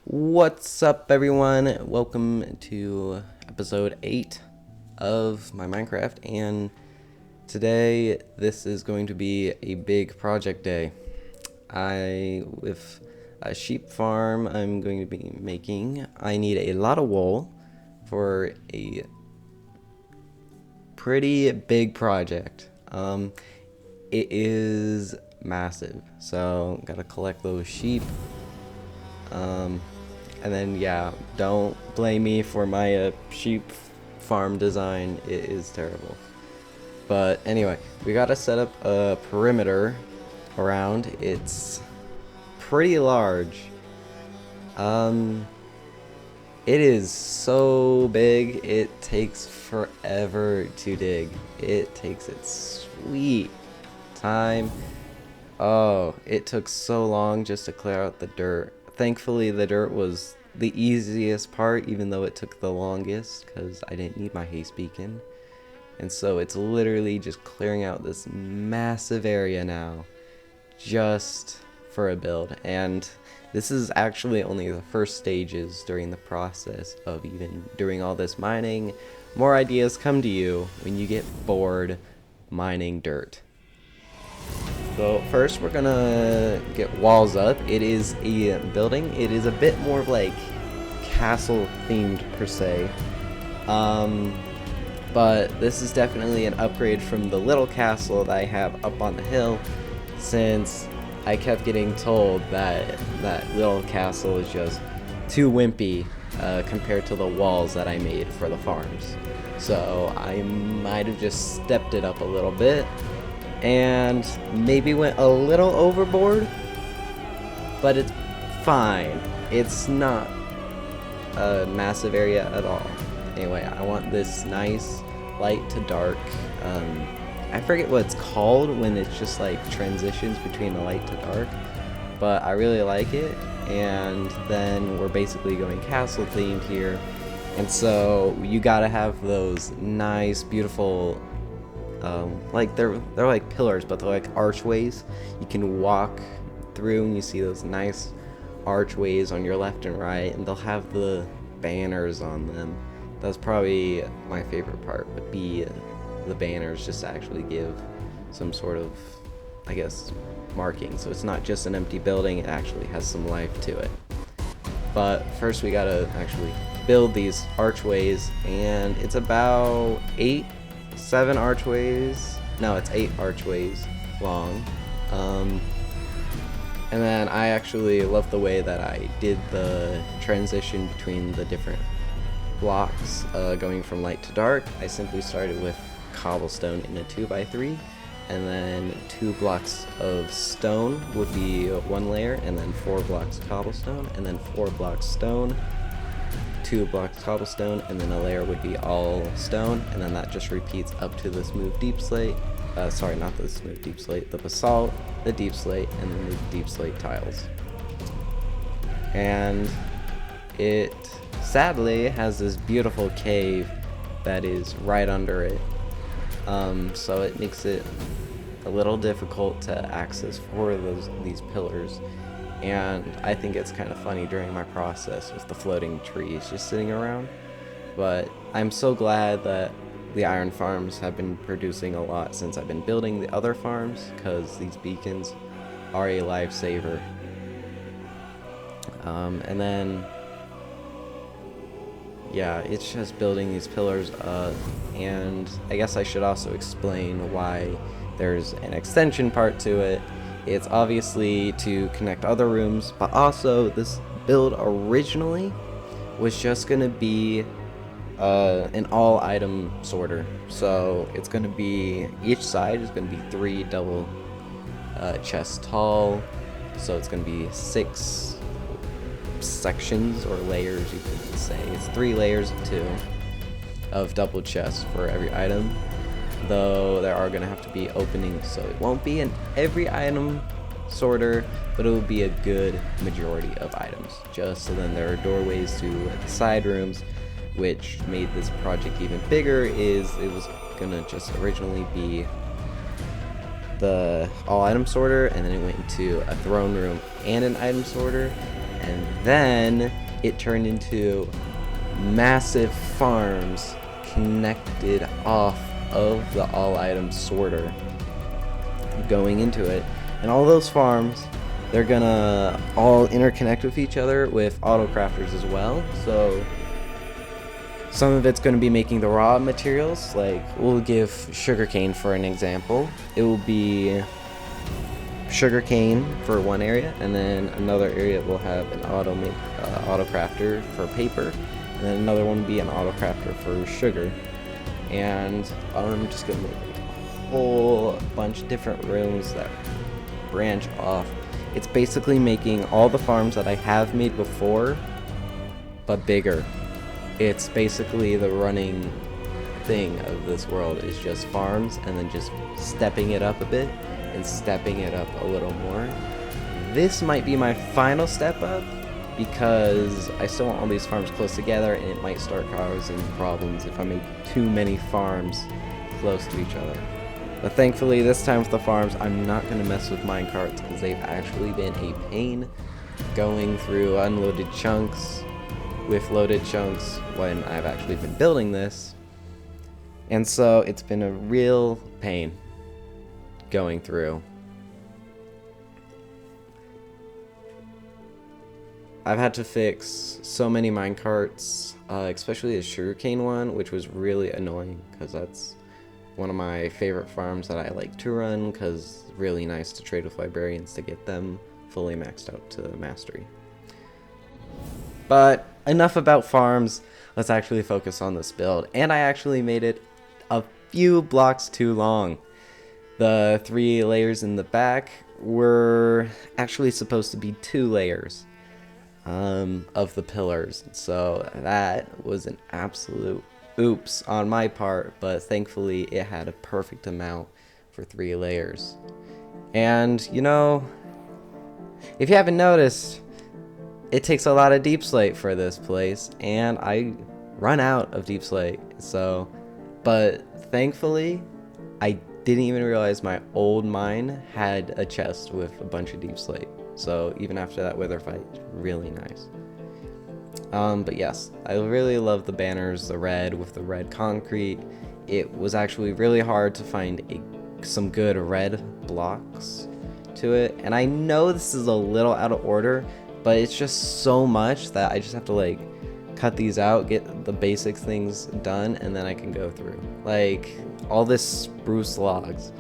What's up, everyone? Welcome to episode 8 of my Minecraft, and today this is going to be a big project day. With a sheep farm I'm going to be making, I need a lot of wool for a pretty big project. It is massive, so gotta collect those sheep. And then, yeah, don't blame me for my sheep farm design. It is terrible. But anyway, we gotta set up a perimeter around. It's pretty large. It is so big, it takes forever to dig. It takes its sweet time. Oh, it took so long just to clear out the dirt. Thankfully, the dirt was the easiest part, even though it took the longest, because I didn't need my haste beacon. And so it's literally just clearing out this massive area now, just for a build. And this is actually only the first stages during the process of even doing all this mining. More ideas come to you when you get bored mining dirt. So first we're gonna get walls up. It is a building. It is a bit more of like castle themed per se. But this is definitely an upgrade from the little castle that I have up on the hill, since I kept getting told that that little castle is just too wimpy compared to the walls that I made for the farms. So I might have just stepped it up a little bit and maybe went a little overboard, but it's fine. It's not a massive area at all. Anyway, I want this nice light to dark. I forget what it's called when it's just like transitions between the light to dark, but I really like it. And then we're basically going castle themed here, and so you gotta have those nice, beautiful like they're like pillars, but they're like archways. You can walk through and you see those nice archways on your left and right, and they'll have the banners on them. That's probably my favorite part, would be the banners, just to actually give some sort of, I guess, marking, so it's not just an empty building, it actually has some life to it. But first we gotta actually build these archways, and it's about 7 archways. No, it's 8 archways long. And then I actually love the way that I did the transition between the different blocks, going from light to dark. I simply started with cobblestone in a 2x3, and then 2 blocks of stone would be 1 layer, and then 4 blocks cobblestone, and then 4 blocks stone, 2 blocks cobblestone, and then a layer would be all stone, and then that just repeats up to the smooth deep slate. Sorry, not the smooth deep slate, the basalt, the deep slate, and then the deep slate tiles. And it sadly has this beautiful cave that is right under it, so it makes it a little difficult to access for these pillars. And I think it's kind of funny during my process with the floating trees just sitting around. But I'm so glad that the iron farms have been producing a lot since I've been building the other farms, because these beacons are a lifesaver. And then, yeah, it's just building these pillars up. And I guess I should also explain why there's an extension part to it. It's obviously to connect other rooms, but also this build originally was just gonna be an all item sorter. So it's gonna be, each side is gonna be 3 double chests tall. So it's gonna be 6 sections or layers, you could say. It's 3 layers of 2 of double chests for every item. Though there are gonna have to be openings, so it won't be in every item sorter, but it will be a good majority of items. Just so then there are doorways to the side rooms, which made this project even bigger. Is it was gonna just originally be the all item sorter, and then it went into a throne room and an item sorter, and then it turned into massive farms connected off of the all items sorter going into it. And all those farms, they're gonna all interconnect with each other with auto crafters as well. So some of it's gonna be making the raw materials, like we'll give sugarcane for an example. It will be sugarcane for one area, and then another area will have an auto crafter for paper, and then another one will be an auto crafter for sugar. And I'm just gonna make a whole bunch of different rooms that branch off. It's basically making all the farms that I have made before, but bigger. It's basically the running thing of this world is just farms, and then just stepping it up a bit and stepping it up a little more. This might be my final step up, because I still want all these farms close together, and it might start causing problems if I make too many farms close to each other. But thankfully this time with the farms, I'm not going to mess with minecarts, because they've actually been a pain going through unloaded chunks with loaded chunks when I've actually been building this. And so it's been a real pain going through. I've had to fix so many minecarts, especially the sugarcane one, which was really annoying, because that's one of my favorite farms that I like to run, because it's really nice to trade with librarians to get them fully maxed out to mastery. But enough about farms, let's actually focus on this build. And I actually made it a few blocks too long. The 3 layers in the back were actually supposed to be 2 layers of the pillars, so that was an absolute oops on my part, but thankfully it had a perfect amount for 3 layers. And you know, if you haven't noticed, it takes a lot of deep slate for this place, and I run out of deep slate. So, but thankfully I didn't even realize my old mine had a chest with a bunch of deep slate. So even after that wither fight, really nice. But yes, I really love the banners, the red with the red concrete. It was actually really hard to find some good red blocks to it. And I know this is a little out of order, but it's just so much that I just have to like cut these out, get the basic things done, and then I can go through. Like all this spruce logs.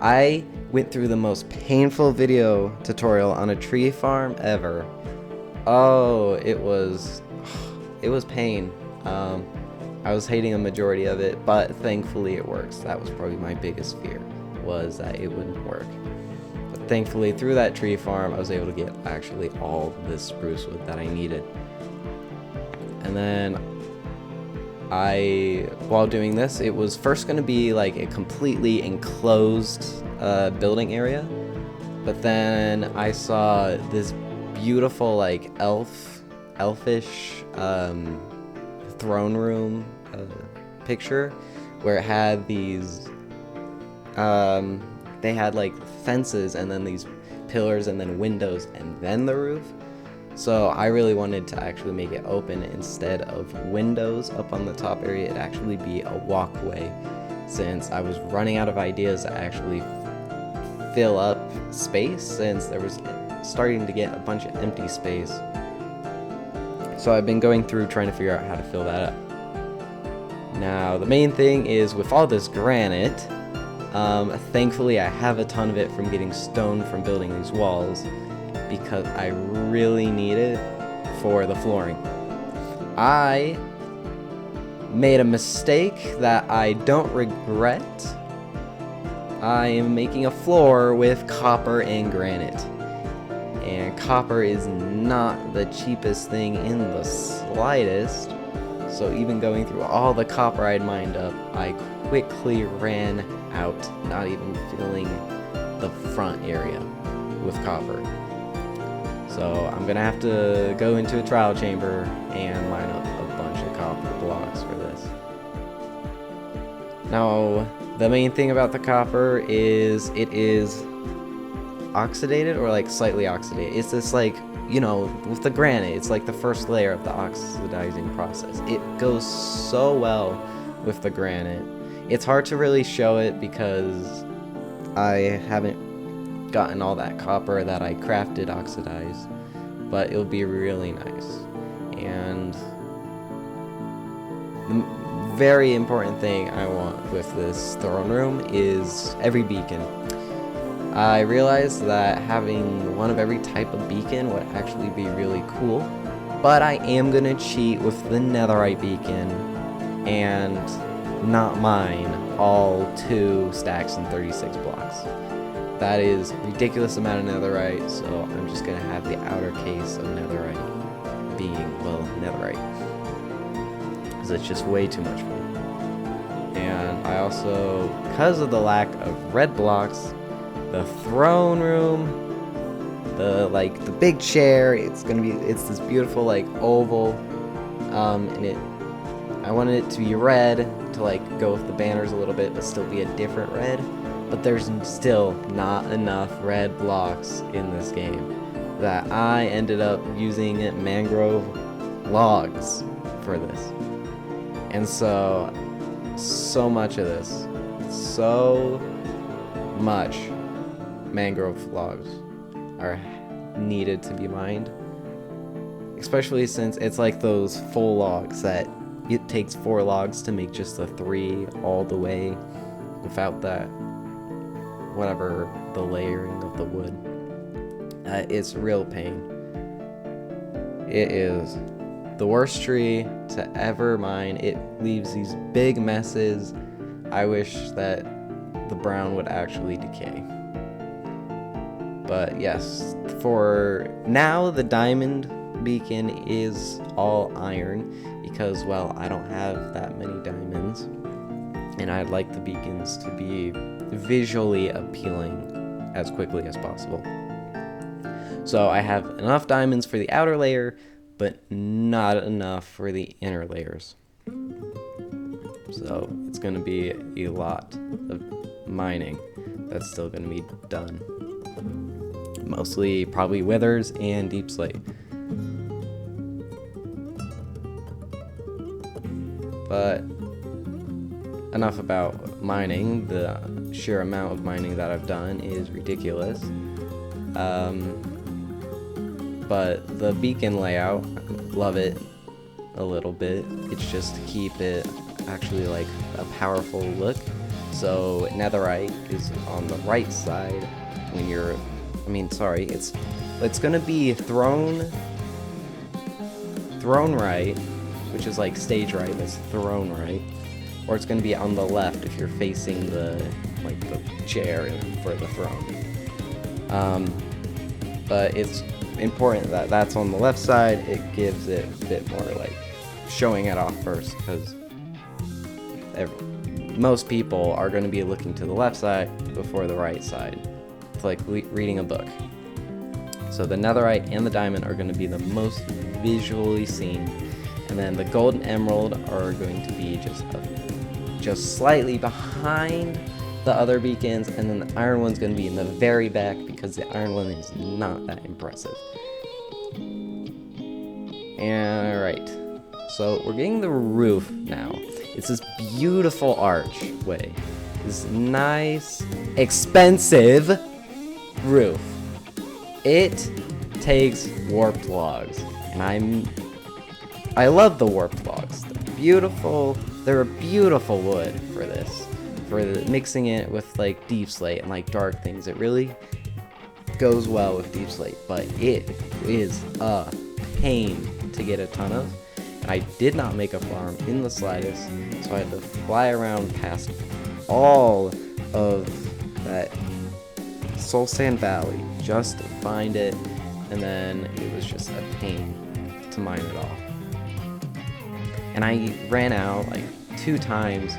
I went through the most painful video tutorial on a tree farm ever. Oh, it was pain. I was hating a majority of it, but thankfully it works. That was probably my biggest fear, was that it wouldn't work. But thankfully through that tree farm, I was able to get actually all this spruce wood that I needed. And then while doing this, it was first going to be like a completely enclosed building area, but then I saw this beautiful like elfish throne room picture where it had these they had like fences and then these pillars and then windows and then the roof. So I really wanted to actually make it open. Instead of windows up on the top area, it'd actually be a walkway, since I was running out of ideas to actually fill up space, since there was starting to get a bunch of empty space. So I've been going through trying to figure out how to fill that up. Now the main thing is with all this granite, thankfully I have a ton of it from getting stone from building these walls, because I really need it for the flooring. I made a mistake that I don't regret. I am making a floor with copper and granite. And copper is not the cheapest thing in the slightest. So even going through all the copper I'd mined up, I quickly ran out, not even filling the front area with copper. So I'm gonna have to go into a trial chamber and mine up a bunch of copper blocks for this. Now, the main thing about the copper is it is oxidated, or like slightly oxidated. It's this like you know, with the granite, it's like the first layer of the oxidizing process. It goes so well with the granite. It's hard to really show it because I haven't gotten all that copper that I crafted oxidized, but it'll be really nice. And the very important thing I want with this throne room is every beacon. I realized that having one of every type of beacon would actually be really cool, but I am gonna cheat with the netherite beacon and not mine all 2 stacks and 36 blocks. That is a ridiculous amount of netherite, so I'm just gonna have the outer case of netherite being, well, netherite, because it's just way too much for me. And I also, because of the lack of red blocks, the throne room, the big chair, it's this beautiful like oval, and I wanted it to be red to like go with the banners a little bit, but still be a different red. But there's still not enough red blocks in this game that I ended up using mangrove logs for this. And so much of this, so much mangrove logs are needed to be mined, especially since it's like those full logs that it takes 4 logs to make just the 3 all the way without that whatever the layering of the wood. It's real pain. It is the worst tree to ever mine. It leaves these big messes. I wish that the brown would actually decay. But yes, for now the diamond beacon is all iron because, well, I don't have that many diamonds, and I'd like the beacons to be visually appealing as quickly as possible. So I have enough diamonds for the outer layer, but not enough for the inner layers. So it's going to be a lot of mining that's still going to be done. Mostly probably withers and deep slate. But enough about mining. The sheer amount of mining that I've done is ridiculous. But the beacon layout, love it a little bit. It's just to keep it actually like a powerful look. So netherite is on the right side when you're, it's gonna be throne right, which is like stage right, that's throne right, or it's gonna be on the left if you're facing the chair for the throne. But it's important that that's on the left side. It gives it a bit more like showing it off first, because most people are going to be looking to the left side before the right side. It's like reading a book. So the netherite and the diamond are going to be the most visually seen, and then the gold and emerald are going to be just slightly behind the other beacons, and then the iron one's going to be in the very back because the iron one is not that impressive. And right, so we're getting the roof now. It's this beautiful archway, this nice, expensive roof. It takes warped logs, and I love the warped logs. They're beautiful. They're a beautiful wood for this. For mixing it with like deep slate and like dark things, it really goes well with deep slate, but it is a pain to get a ton of. And I did not make a farm in the slightest, so I had to fly around past all of that Soul Sand Valley just to find it, and then it was just a pain to mine it all. And I ran out like 2 times.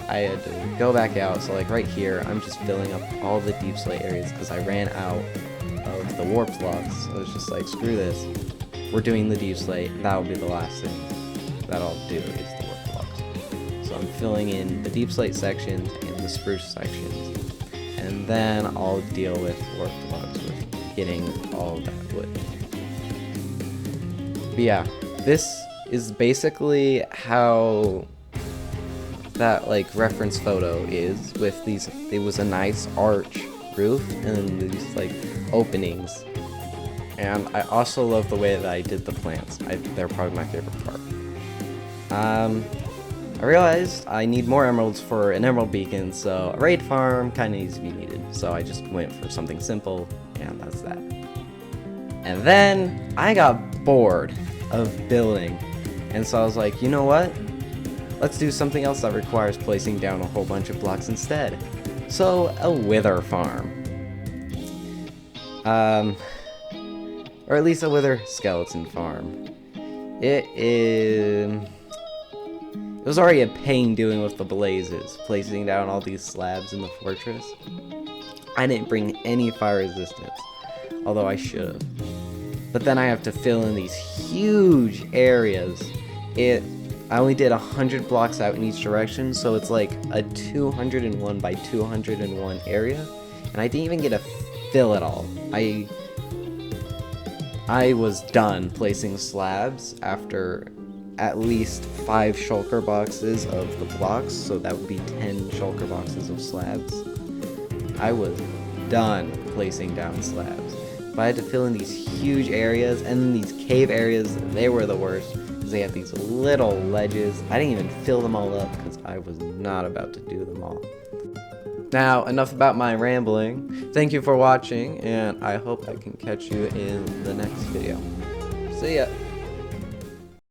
I had to go back out, so like right here, I'm just filling up all the deep slate areas because I ran out of the warped logs. So I was just like, screw this. We're doing the deep slate. That will be the last thing that I'll do is the warped logs. So I'm filling in the deep slate sections and the spruce sections, and then I'll deal with warped logs with getting all of that wood. But yeah, this is basically how that like reference photo is, with these, it was a nice arch roof and these like openings. And I also love the way that I did the plants. They're probably my favorite part. I realized I need more emeralds for an emerald beacon, so a raid farm kind of needs to be needed. So I just went for something simple, and that's that. And then I got bored of building, and so I was like, you know what? Let's do something else that requires placing down a whole bunch of blocks instead. So, a wither farm. Or at least a wither skeleton farm. It was already a pain dealing with the blazes, placing down all these slabs in the fortress. I didn't bring any fire resistance, although I should have. But then I have to fill in these huge areas. I only did 100 blocks out in each direction, so it's like a 201 by 201 area, and I didn't even get to fill it all. I was done placing slabs after at least 5 shulker boxes of the blocks, so that would be 10 shulker boxes of slabs. I was done placing down slabs. But I had to fill in these huge areas, and then these cave areas, they were the worst, because they had these little ledges. I didn't even fill them all up, because I was not about to do them all. Now, enough about my rambling. Thank you for watching, and I hope I can catch you in the next video. See ya!